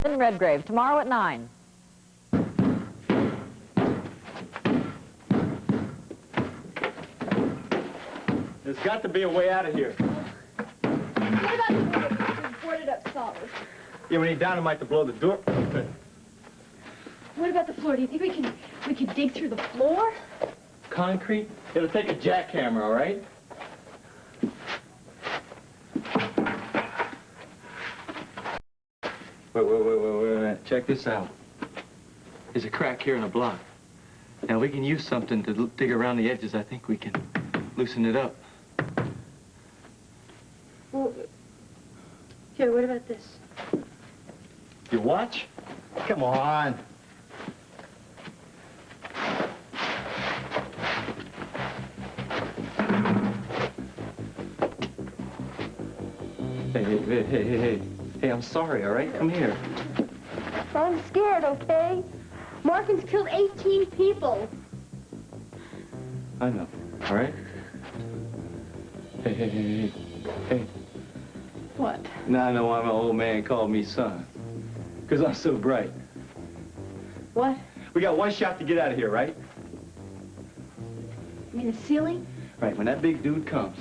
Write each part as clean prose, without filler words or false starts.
in Redgrave, tomorrow at 9. There's got to be a way out of here. What about the boarded up cellars? Yeah, we need dynamite to blow the door open. What about the floor? Do you think we can dig through the floor? Concrete? It'll take a jackhammer, all right? Wait. Check this out. There's a crack here in the block. Now, we can use something to dig around the edges. I think we can loosen it up. Well, here, what about this? Your watch? Come on. Hey, I'm sorry, all right? Come here. I'm scared, okay? Markin's killed 18 people. I know, all right? Hey. What? Now I know why my old man called me son. Because I'm so bright. What? We got one shot to get out of here, right? You mean the ceiling? Right, when that big dude comes,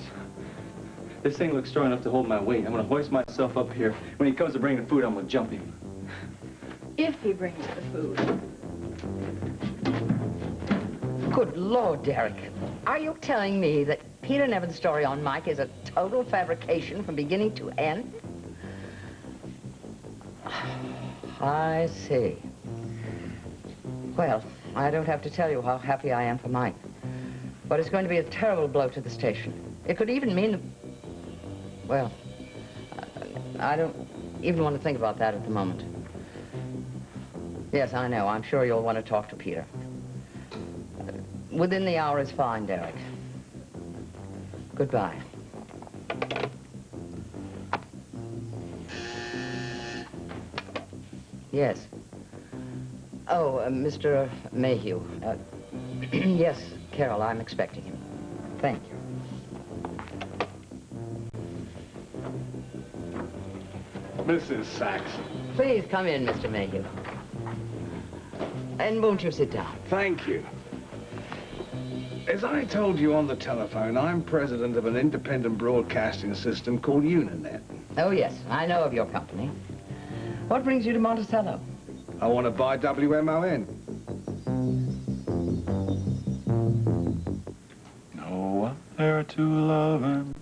this thing looks strong enough to hold my weight. I'm going to hoist myself up here. When he comes to bring the food, I'm going to jump him. If he brings the food. Good Lord, Derek. Are you telling me that Peter Nevin's story on Mike is a total fabrication from beginning to end? I see. Well, I don't have to tell you how happy I am for Mike. But it's going to be a terrible blow to the station. It could even mean... Well, I don't even want to think about that at the moment. Yes, I know. I'm sure you'll want to talk to Peter. Within the hour is fine, Derek. Goodbye. Yes. Oh, Mr. Mayhew. Yes, Carol, I'm expecting him. Thank you. Mrs. Saxon. Please come in, Mr. Mayhew. And won't you sit down? Thank you. As I told you on the telephone, I'm president of an independent broadcasting system called Uninet. Oh, yes, I know of your company. What brings you to Monticello? I want to buy WMON. No one there to love and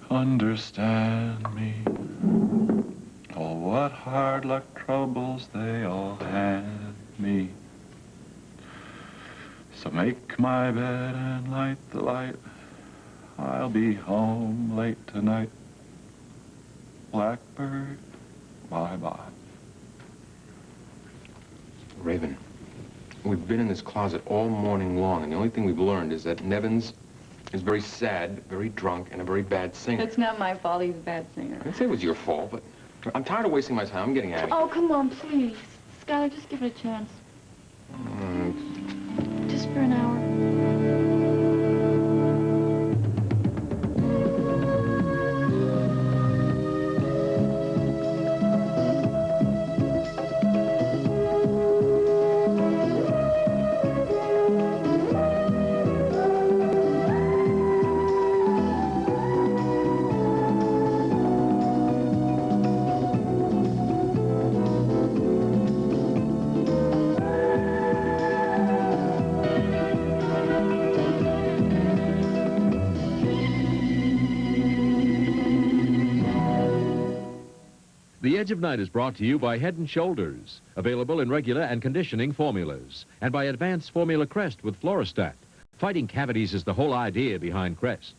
understand me. Oh, what hard luck troubles they all hand me. So make my bed and light the light. I'll be home late tonight. Blackbird, bye-bye. Raven, we've been in this closet all morning long, and the only thing we've learned is that Nevins is very sad, very drunk, and a very bad singer. It's not my fault he's a bad singer. I didn't say it was your fault, but I'm tired of wasting my time. I'm getting out of here. Oh, come on, please. Skylar, just give it a chance. Just for an hour. The Edge of Night is brought to you by Head & Shoulders, available in regular and conditioning formulas, and by Advanced Formula Crest with Fluorostat. Fighting cavities is the whole idea behind Crest.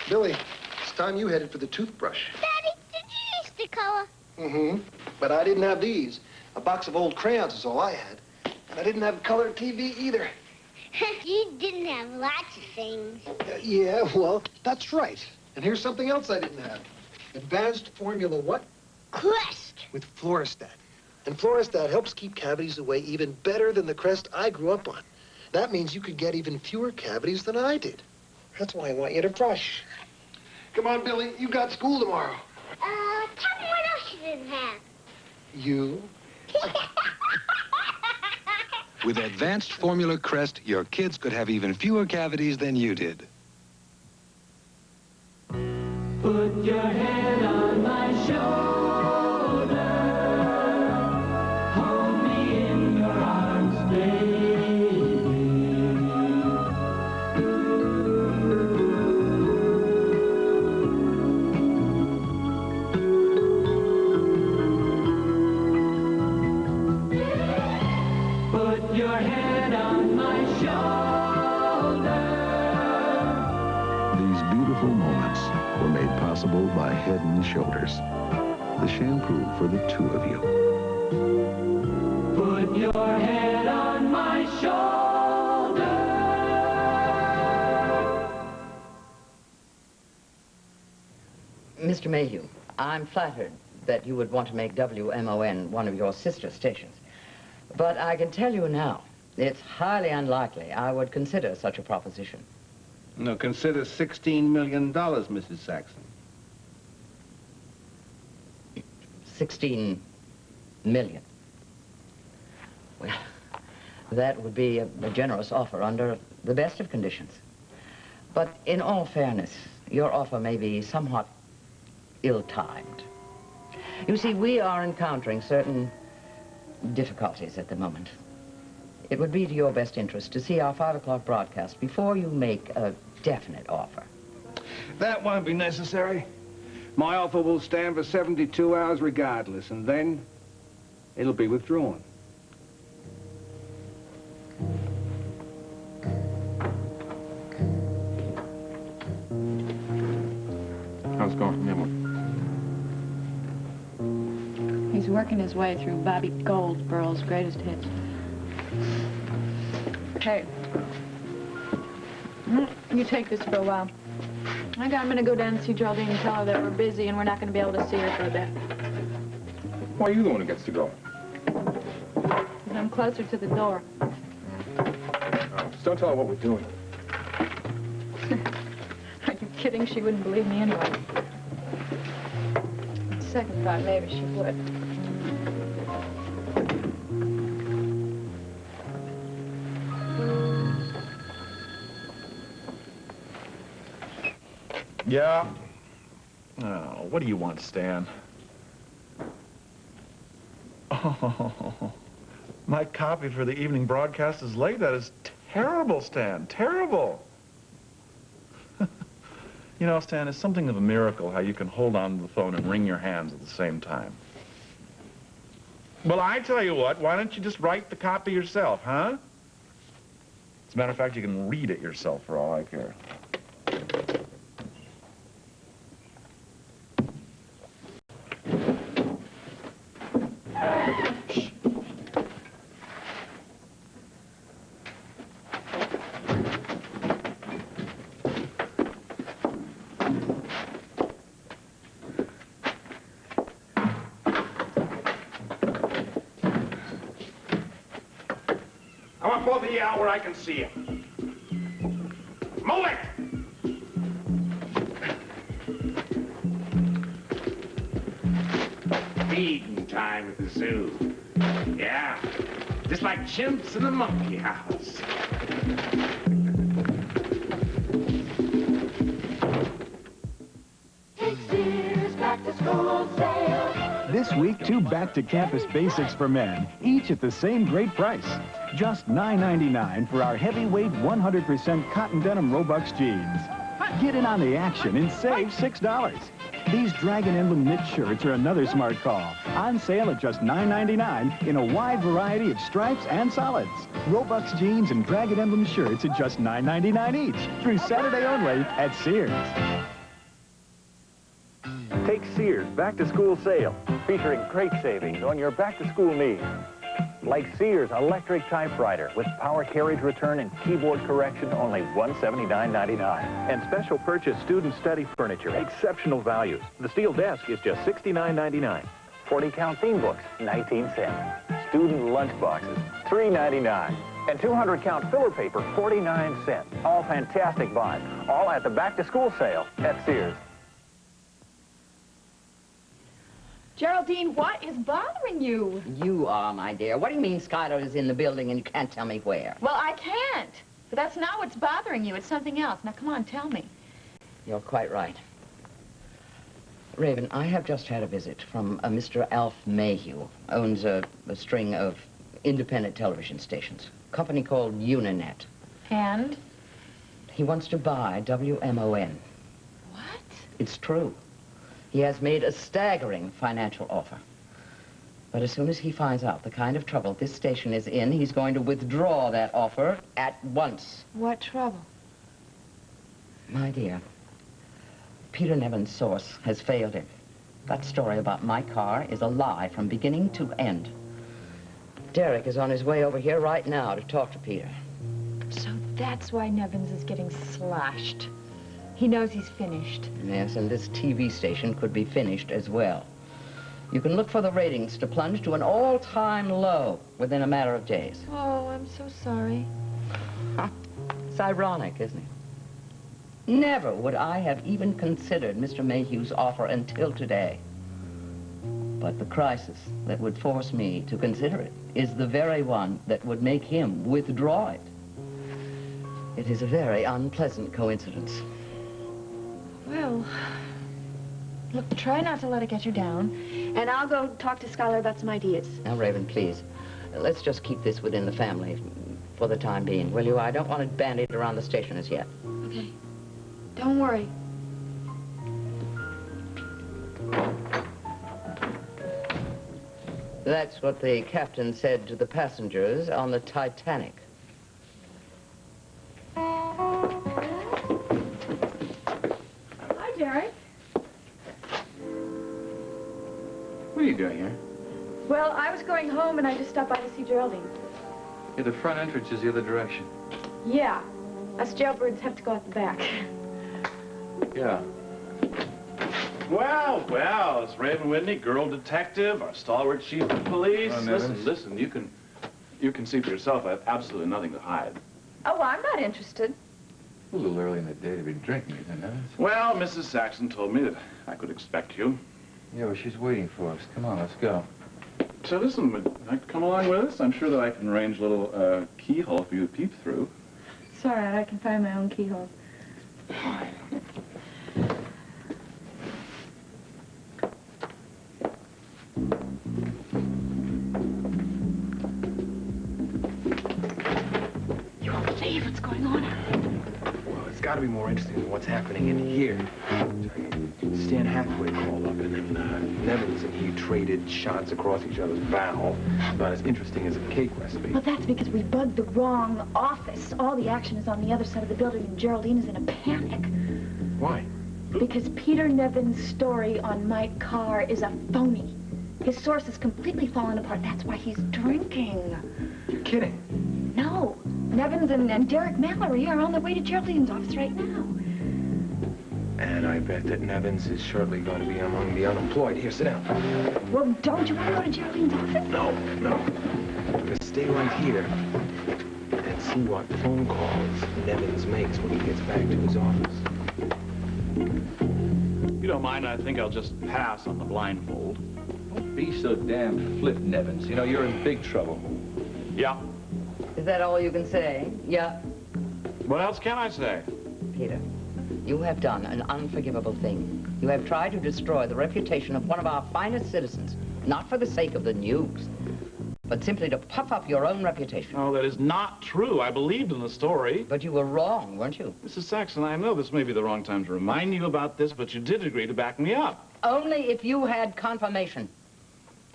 Billy, it's time you headed for the toothbrush. Daddy, did you use the color? Mm-hmm. But I didn't have these. A box of old crayons is all I had. And I didn't have color TV either. You didn't have lots of things. Yeah, well, that's right. And here's something else I didn't have. Advanced Formula what? Crest. With Fluorostat. And Fluorostat helps keep cavities away even better than the Crest I grew up on. That means you could get even fewer cavities than I did. That's why I want you to brush. Come on, Billy. You got school tomorrow. Tell me what else you in half? You. With advanced formula Crest, your kids could have even fewer cavities than you did. Put your head on my shoulder. Hold me in your arms, baby. Put your head on my shoulder. These beautiful moments were made possible by Head & Shoulders, the shampoo for the two of you. Put your head on my shoulder. Mr. Mayhew, I'm flattered that you would want to make WMON one of your sister stations. But I can tell you now, it's highly unlikely I would consider such a proposition. No, consider $16 million, Mrs. Saxon. 16 million. Well, that would be a generous offer under the best of conditions. But in all fairness, your offer may be somewhat ill-timed. You see, we are encountering certain difficulties at the moment. It would be to your best interest to see our 5 o'clock broadcast before you make a definite offer. That won't be necessary. My offer will stand for 72 hours regardless, and then it'll be withdrawn. How's it going, Emily? He's working his way through Bobby Goldsboro's greatest hits. Hey, you take this for a while. I'm gonna go down and see Geraldine and tell her that we're busy and we're not gonna be able to see her for a bit. Why are you the one who gets to go? 'Cause I'm closer to the door. Just don't tell her what we're doing. Are you kidding? She wouldn't believe me anyway. Second thought, maybe she would. Yeah? Oh, what do you want, Stan? Oh, my copy for the evening broadcast is late. That is terrible, Stan. Terrible. You know, Stan, it's something of a miracle how you can hold on to the phone and wring your hands at the same time. Well, I tell you what, why don't you just write the copy yourself, huh? As a matter of fact, you can read it yourself for all I care. I want both of you out where I can see you. Move it! Feeding time at the zoo. Yeah, just like chimps in the monkey house. Take Sears back to school sale. This week, 2 back-to-campus basics for men, each at the same great price. Just $9.99 for our heavyweight 100% cotton denim Robux jeans. Get in on the action and save $6. These Dragon Emblem knit shirts are another smart call. On sale at just $9.99 in a wide variety of stripes and solids. Robux jeans and Dragon Emblem shirts at just $9.99 each. Through Saturday only at Sears. Take Sears back-to-school sale, featuring great savings on your back-to-school needs. Like Sears electric typewriter with power carriage return and keyboard correction, only $179.99. And special purchase student study furniture, exceptional values. The steel desk is just $69.99. 40-count theme books, 19 cents. Student lunch boxes, $3.99. And 200-count filler paper, 49 cents. All fantastic buys, all at the back-to-school sale at Sears. Geraldine, what is bothering you? You are, my dear. What do you mean Skylar is in the building and you can't tell me where? Well, I can't. But that's not what's bothering you. It's something else. Now, come on, tell me. You're quite right. Raven, I have just had a visit from a Mr. Alf Mayhew. Owns a string of independent television stations. A company called Uninet. And? He wants to buy WMON. What? It's true. He has made a staggering financial offer. But as soon as he finds out the kind of trouble this station is in, he's going to withdraw that offer at once. What trouble? My dear, Peter Nevin's source has failed him. That story about my car is a lie from beginning to end. Derek is on his way over here right now to talk to Peter. So that's why Nevins is getting slashed. He knows he's finished. Yes, and this TV station could be finished as well. You can look for the ratings to plunge to an all-time low within a matter of days. Oh, I'm so sorry. It's ironic, isn't it? Never would I have even considered Mr. Mayhew's offer until today. But the crisis that would force me to consider it is the very one that would make him withdraw it. It is a very unpleasant coincidence. Well, look, try not to let it get you down. And I'll go talk to Skylar about some ideas. Now, Raven, please, let's just keep this within the family for the time being, will you? I don't want it bandied around the station as yet. Okay. Don't worry. That's what the captain said to the passengers on the Titanic. Hi, Derek. What are you doing here? Well, I was going home and I just stopped by to see Geraldine. Yeah, the front entrance is the other direction. Yeah. Us jailbirds have to go out the back. Yeah. Well, well, it's Raven Whitney, girl detective, our stalwart chief of police. Listen, you can see for yourself. I have absolutely nothing to hide. Oh, well, I'm not interested. A little early in the day to be drinking, isn't it? Well, Mrs. Saxon told me that I could expect you. Yeah, well, she's waiting for us. Come on, let's go. So listen, would you like to come along with us? I'm sure that I can arrange a little keyhole for you to peep through. It's all right. I can find my own keyhole. You won't believe what's going on. Well, it's got to be more interesting than what's happening in here. Stan Hathaway called up, and then Nevins and he traded shots across each other's bow. About as interesting as a cake recipe. Well, that's because we bugged the wrong office. All the action is on the other side of the building, and Geraldine is in a panic. Why? Because Peter Nevin's story on Mike Carr is a phony. His source has completely fallen apart. That's why he's drinking. You're kidding. No. Nevins and Derek Mallory are on their way to Geraldine's office right now. And I bet that Nevins is shortly going to be among the unemployed. Here, sit down. Well, don't you want to go to Geraldine's office? No. I'm going to stay right here and see what phone calls Nevins makes when he gets back to his office. If you don't mind, I think I'll just pass on the blindfold. Don't be so damn flip, Nevins. You know, you're in big trouble. Yeah. Is that all you can say? Yeah. What else can I say? Peter, you have done an unforgivable thing. You have tried to destroy the reputation of one of our finest citizens, not for the sake of the news, but simply to puff up your own reputation. Oh, that is not true. I believed in the story. But you were wrong, weren't you? Mrs. Saxon, I know this may be the wrong time to remind you about this, but you did agree to back me up. Only if you had confirmation.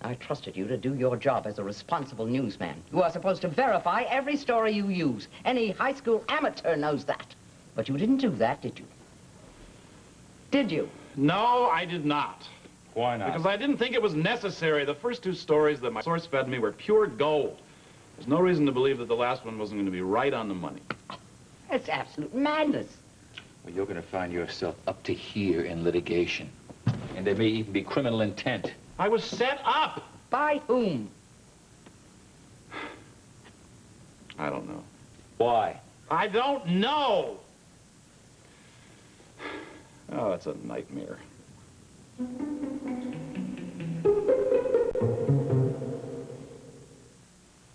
I trusted you to do your job as a responsible newsman. You are supposed to verify every story you use. Any high school amateur knows that. But you didn't do that, did you? Did you? No, I did not. Why not? Because I didn't think it was necessary. The first two stories that my source fed me were pure gold. There's no reason to believe that the last one wasn't going to be right on the money. It's absolute madness. Well, you're going to find yourself up to here in litigation. And there may even be criminal intent. I was set up. By whom? I don't know. Why? I don't know. Oh, that's a nightmare.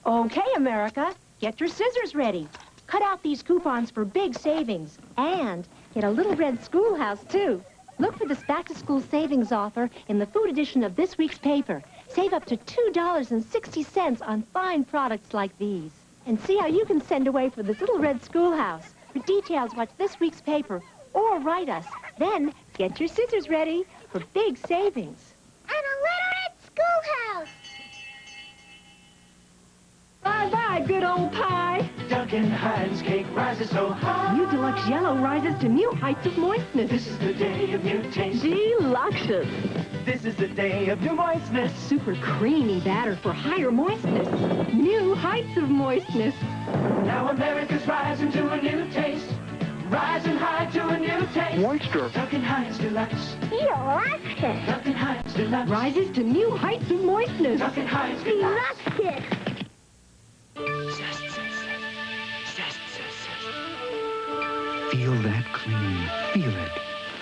Okay, America, get your scissors ready. Cut out these coupons for big savings. And get a little red schoolhouse, too. Look for this back-to-school savings offer in the food edition of this week's paper. Save up to $2.60 on fine products like these. And see how you can send away for this little red schoolhouse. For details, watch this week's paper or write us. Then get your scissors ready for big savings. And a little red schoolhouse. Bye-bye, good old pie. Duncan Hines cake rises so high. New Deluxe Yellow rises to new heights of moistness. This is the day of new taste. Deluxious. This is the day of new moistness. Super creamy batter for higher moistness. New heights of moistness. Now America's rising to a new taste. Rising high to a new taste. Moisture. Duncan Hines Deluxe. Deluxe. Duncan Hines Deluxe. Rises to new heights of moistness. Duncan Hines Deluxe. Deluxe. Feel that clean. Feel it.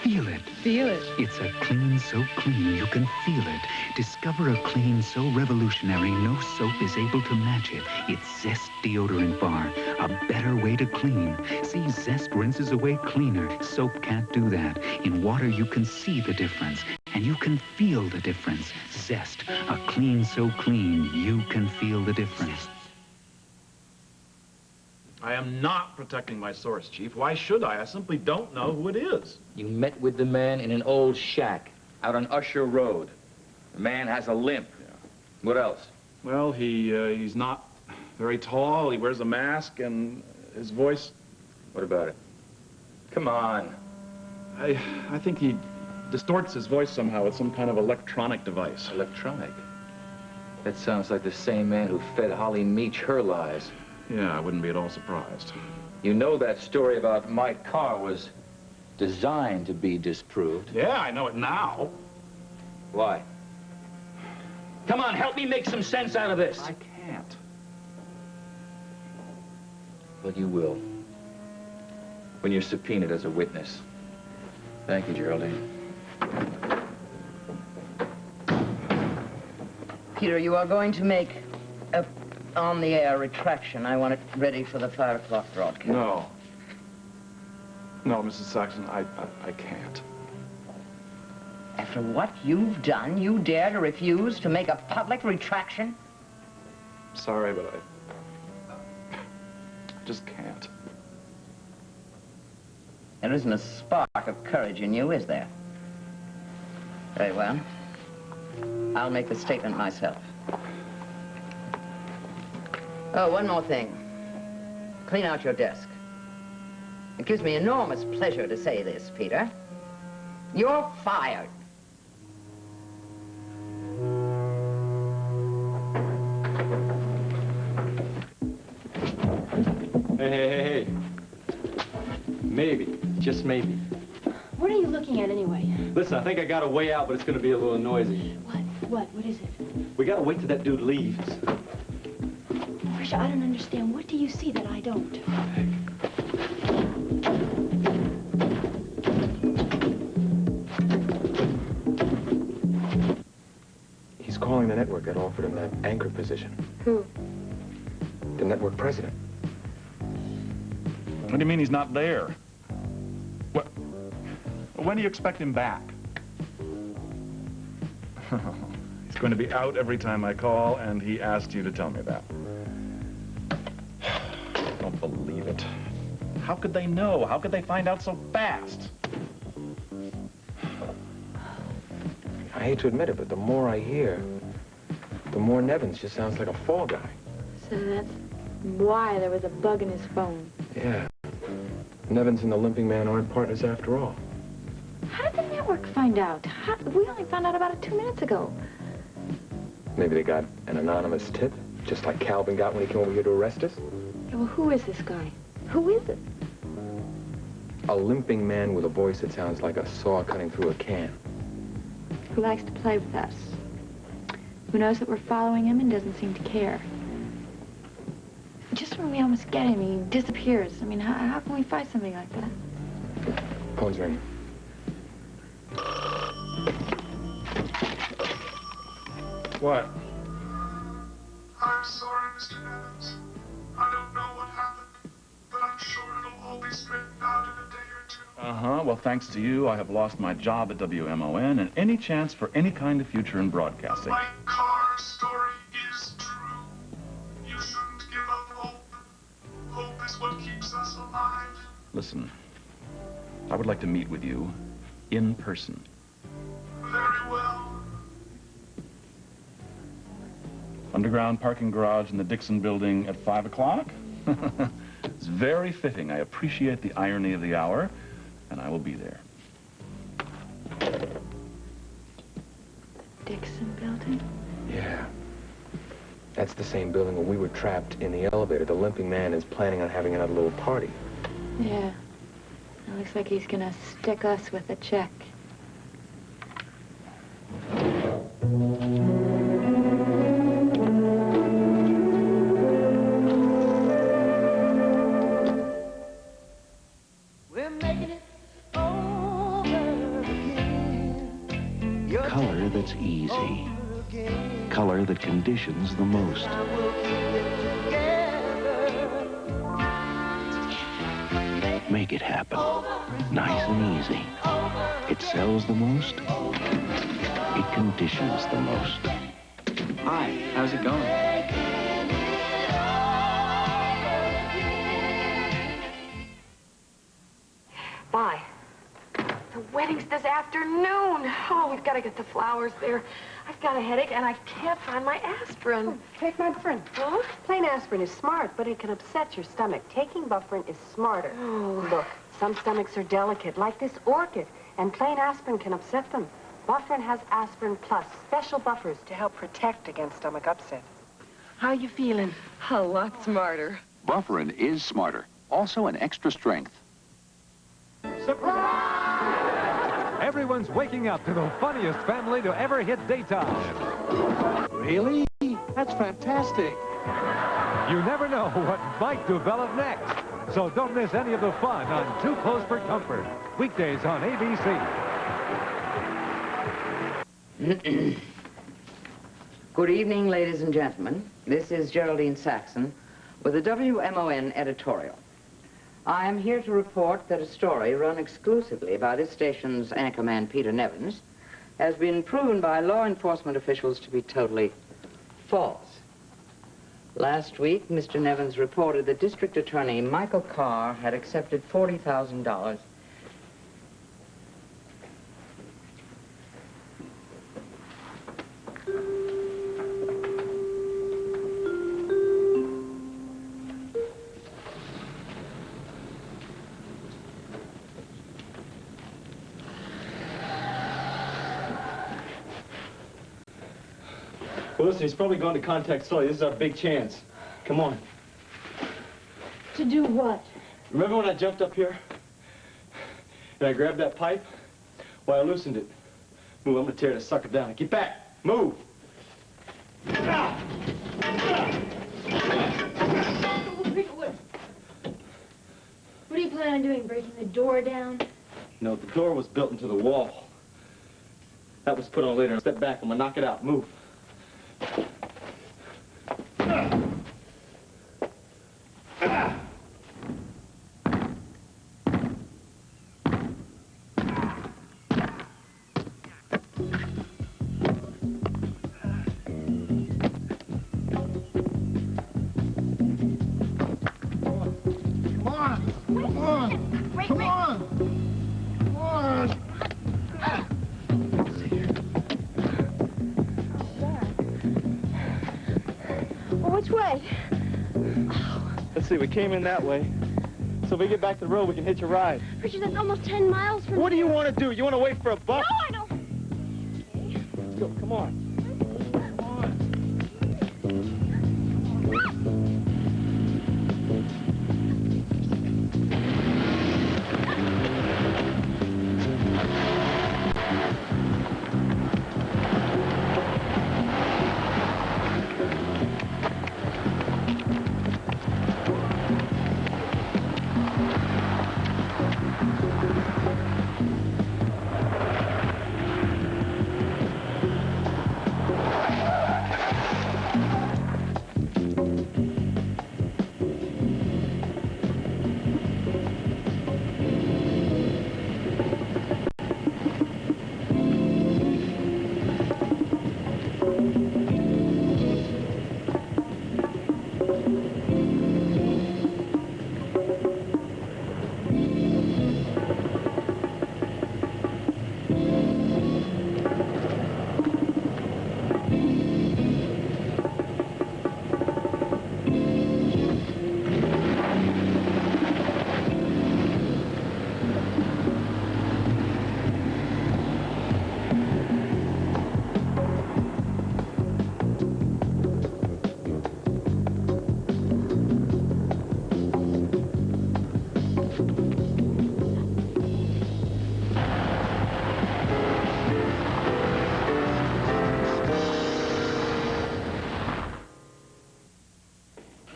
Feel it. Feel it. It's a clean so clean you can feel it. Discover a clean so revolutionary no soap is able to match it. It's Zest Deodorant Bar. A better way to clean. See, Zest rinses away cleaner. Soap can't do that. In water you can see the difference. And you can feel the difference. Zest. A clean so clean you can feel the difference. I am not protecting my source, Chief. Why should I? I simply don't know who it is. You met with the man in an old shack out on Usher Road. The man has a limp. Yeah. What else? Well, he's not very tall. He wears a mask, and his voice... What about it? Come on. I think he distorts his voice somehow with some kind of electronic device. Electronic? That sounds like the same man who fed Holly Meach her lies. Yeah, I wouldn't be at all surprised. You know that story about Mike Carr was designed to be disproved. Yeah, I know it now. Why? Come on, help me make some sense out of this. I can't. But you will. When you're subpoenaed as a witness. Thank you, Geraldine. Peter, you are going to make a on-the-air retraction. I want it ready for the 5 o'clock broadcast. No. No, Mrs. Saxon, I can't. After what you've done, you dare to refuse to make a public retraction? Sorry, but I just can't. There isn't a spark of courage in you, is there? Very well. I'll make the statement myself. Oh, one more thing. Clean out your desk. It gives me enormous pleasure to say this, Peter. You're fired. Hey. Maybe, just maybe. What are you looking at anyway? Listen, I think I got a way out, but it's going to be a little noisy. What? What is it? We got to wait till that dude leaves. Marsha, I don't understand. What do you see that I don't? He's calling the network that offered him that anchor position. Who? The network president. What do you mean he's not there? What? When do you expect him back? He's going to be out every time I call, and he asked you to tell me that. I don't believe it. How could they know? How could they find out so fast? I hate to admit it, but the more I hear, the more Nevins just sounds like a fall guy. So that's why there was a bug in his phone. Yeah. Nevins and the limping man aren't partners after all. How did the network find out? We only found out about it 2 minutes ago. Maybe they got an anonymous tip, just like Calvin got when he came over here to arrest us. Yeah, well, who is this guy? Who is it? A limping man with a voice that sounds like a saw cutting through a can. Who likes to play with us? Who knows that we're following him and doesn't seem to care? Just when we almost get him, he disappears. I mean, how can we fight something like that? Phone's ringing. What? I'm sorry, Mr. Evans. I don't know what happened, but I'm sure it'll all be straightened out in a day or two. Uh-huh. Well, thanks to you, I have lost my job at WMON and any chance for any kind of future in broadcasting. Mike Carr's story is true. You shouldn't give up hope. Hope is what keeps us alive. Listen, I would like to meet with you in person. Very well. Underground parking garage in the Dixon building at 5 o'clock? It's very fitting. I appreciate the irony of the hour, and I will be there. Dixon building? Yeah. That's the same building where we were trapped in the elevator. The limping man is planning on having another little party. Yeah. It looks like he's gonna stick us with a check. Color that's easy. Color that conditions the most. Make it happen. Nice and easy. It sells the most. It conditions the most. Hi, how's it going? Bye. The wedding's this afternoon. Oh, we've got to get the flowers there. I've got a headache, and I can't find my aspirin. Oh, take my Bufferin. Huh? Plain aspirin is smart, but it can upset your stomach. Taking Bufferin is smarter. Oh. Look, some stomachs are delicate, like this orchid, and plain aspirin can upset them. Bufferin has Aspirin Plus, special buffers to help protect against stomach upset. How you feeling? A lot smarter. Bufferin is smarter. Also an extra strength. Everyone's waking up to the funniest family to ever hit daytime. Really? That's fantastic. You never know what might develop next. So don't miss any of the fun on Too Close for Comfort. Weekdays on ABC. Good evening, ladies and gentlemen. This is Geraldine Saxon with the WMON editorial. I am here to report that a story run exclusively by this station's anchorman, Peter Nevins, has been proven by law enforcement officials to be totally false. Last week, Mr. Nevins reported that District Attorney Michael Carr had accepted $40,000 Well, listen, he's probably going to contact Sully. This is our big chance. Come on. To do what? Remember when I jumped up here? And I grabbed that pipe? Well, I loosened it. Move, I'm going to tear the sucker down. Get back. Move. What do you plan on doing, breaking the door down? No, the door was built into the wall. That was put on later. Step back. I'm going to knock it out. Move. Which way? Let's see, we came in that way. So if we get back to the road, we can hitch a ride. Richard, that's almost 10 miles from What do here. you want to do? You want to wait for a bus? No, I don't. Let's go, come on.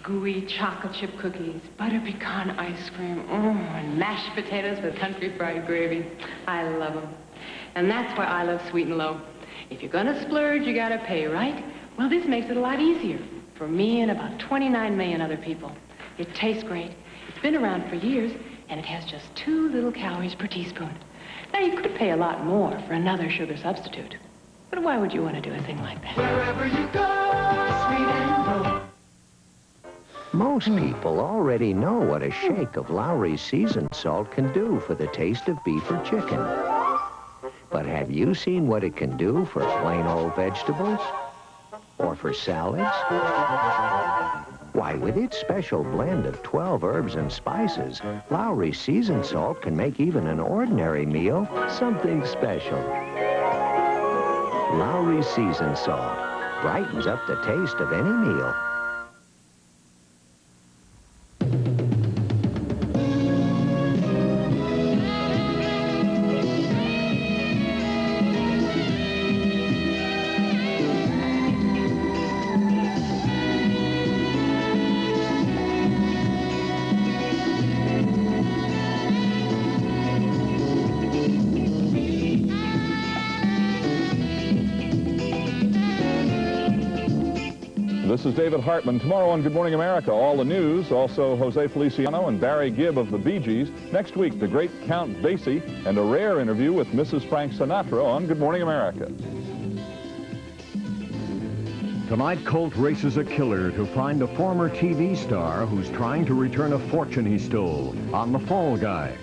gooey chocolate chip cookies, butter pecan ice cream, and mashed potatoes with country fried gravy. I love them. And that's why I love Sweet and Low. If you're gonna splurge, you gotta pay, right? Well, this makes it a lot easier for me and about 29 million other people. It tastes great. It's been around for years, and it has just 2 little calories per teaspoon. Now, you could pay a lot more for another sugar substitute. But why would you want to do a thing like that? Wherever you go, Sweet and Low. Most people already know what a shake of Lowry's seasoned salt can do for the taste of beef or chicken. But have you seen what it can do for plain old vegetables? Or for salads? Why, with its special blend of 12 herbs and spices, Lowry's seasoned salt can make even an ordinary meal something special. Lowry's seasoned salt brightens up the taste of any meal. This is David Hartman. Tomorrow on Good Morning America, all the news. Also, Jose Feliciano and Barry Gibb of the Bee Gees. Next week, the great Count Basie and a rare interview with Mrs. Frank Sinatra on Good Morning America. Tonight, Colt races a killer to find a former TV star who's trying to return a fortune he stole on The Fall Guy.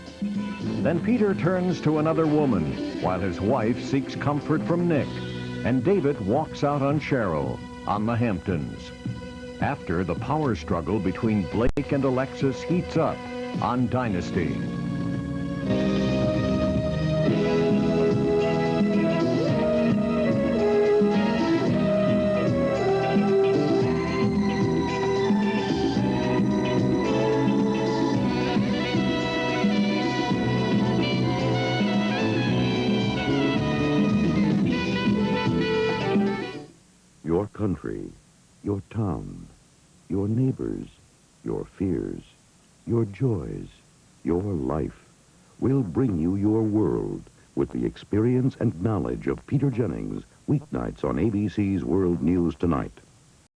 Then Peter turns to another woman while his wife seeks comfort from Nick. And David walks out on Cheryl on The Hamptons. After the power struggle between Blake and Alexis heats up on Dynasty. Your country, your town, your neighbors, your fears, your joys, your life. We'll bring you your world with the experience and knowledge of Peter Jennings, weeknights on ABC's World News Tonight.